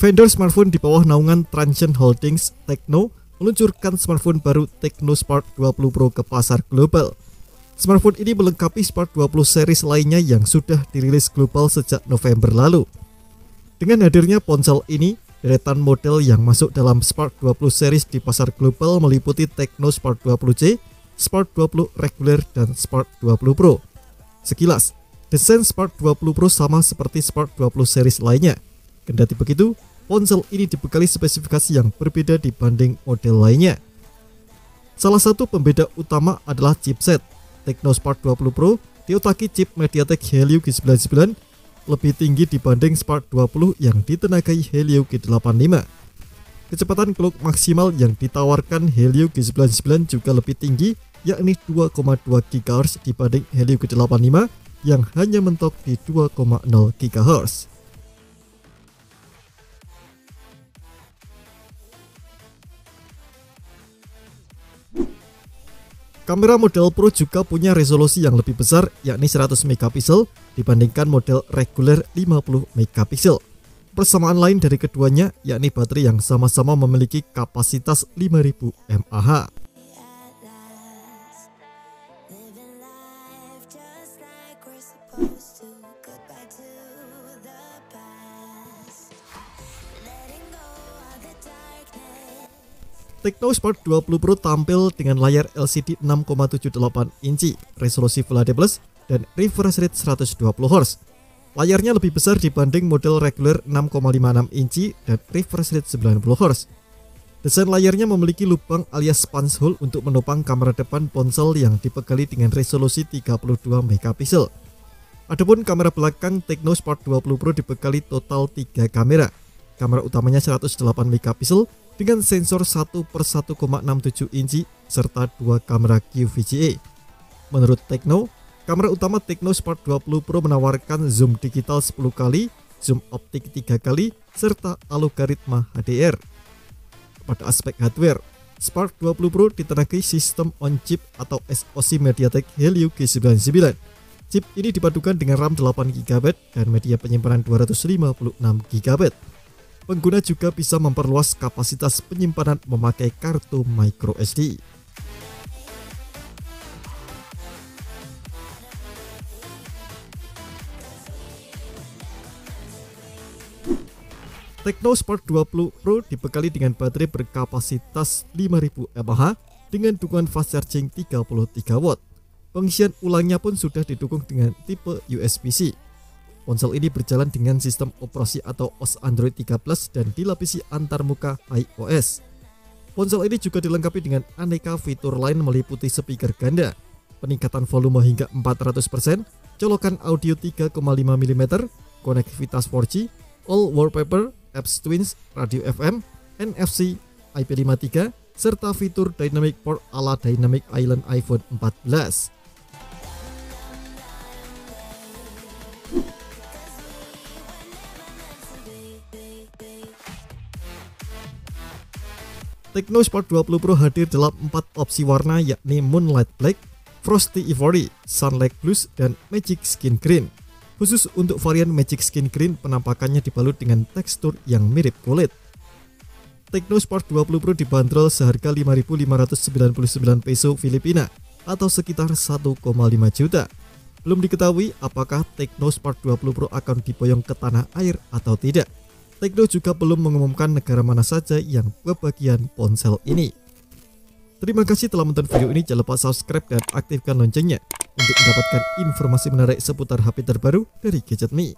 Vendor smartphone di bawah naungan Transsion Holdings, Tecno, meluncurkan smartphone baru Tecno Spark 20 Pro ke pasar global. Smartphone ini melengkapi Spark 20 series lainnya yang sudah dirilis global sejak November lalu. Dengan hadirnya ponsel ini, deretan model yang masuk dalam Spark 20 series di pasar global meliputi Tecno Spark 20C, Spark 20 reguler, dan Spark 20 Pro. Sekilas, desain Spark 20 Pro sama seperti Spark 20 series lainnya. Kendati begitu, ponsel ini dibekali spesifikasi yang berbeda dibanding model lainnya. Salah satu pembeda utama adalah chipset. Tecno Spark 20 Pro diotaki chip MediaTek Helio G99 lebih tinggi dibanding Spark 20 yang ditenagai Helio G85. Kecepatan clock maksimal yang ditawarkan Helio G99 juga lebih tinggi, yakni 2,2 GHz dibanding Helio G85 yang hanya mentok di 2,0 GHz. Kamera model Pro juga punya resolusi yang lebih besar, yakni 100 megapiksel dibandingkan model reguler 50 megapiksel. Persamaan lain dari keduanya, yakni baterai yang sama-sama memiliki kapasitas 5000 mAh. Tecno Spark 20 Pro tampil dengan layar LCD 6,78 inci, resolusi Full HD+, dan refresh rate 120 Hz. Layarnya lebih besar dibanding model reguler 6,56 inci dan refresh rate 90 Hz. Desain layarnya memiliki lubang alias punch hole untuk menopang kamera depan ponsel yang dibekali dengan resolusi 32 megapiksel. Adapun kamera belakang Tecno Spark 20 Pro dibekali total 3 kamera. Kamera utamanya 108 megapiksel dengan sensor 1/1,67 inci serta 2 kamera QVGA. Menurut Tecno, kamera utama Tecno Spark 20 Pro menawarkan zoom digital 10 kali, zoom optik 3 kali, serta algoritma HDR. Pada aspek hardware, Spark 20 Pro ditenagai sistem on-chip atau SoC MediaTek Helio G99. Chip ini dipadukan dengan RAM 8GB dan media penyimpanan 256GB. Pengguna juga bisa memperluas kapasitas penyimpanan memakai kartu microSD. Tecno Spark 20 Pro dibekali dengan baterai berkapasitas 5000 mAh dengan dukungan fast charging 33 watt. Pengisian ulangnya pun sudah didukung dengan tipe USB-C. Ponsel ini berjalan dengan sistem operasi atau OS Android 13 dan dilapisi antarmuka iOS. Ponsel ini juga dilengkapi dengan aneka fitur lain meliputi speaker ganda, peningkatan volume hingga 400%, colokan audio 3,5 mm, konektivitas 4G, all wallpaper, apps Twins, radio FM, NFC, IP53, serta fitur dynamic port ala Dynamic Island iPhone 14. Tecno Spark 20 Pro hadir dalam 4 opsi warna, yakni Moonlight Black, Frosty Ivory, Sunlight Blues, dan Magic Skin Green. Khusus untuk varian Magic Skin Green, penampakannya dibalut dengan tekstur yang mirip kulit. Tecno Spark 20 Pro dibanderol seharga 5.599 peso Filipina atau sekitar 1,5 juta. Belum diketahui apakah Tecno Spark 20 Pro akan diboyong ke tanah air atau tidak. Tecno juga belum mengumumkan negara mana saja yang kebagian ponsel ini. Terima kasih telah menonton video ini. Jangan lupa subscribe dan aktifkan loncengnya untuk mendapatkan informasi menarik seputar HP terbaru dari Gadget Me.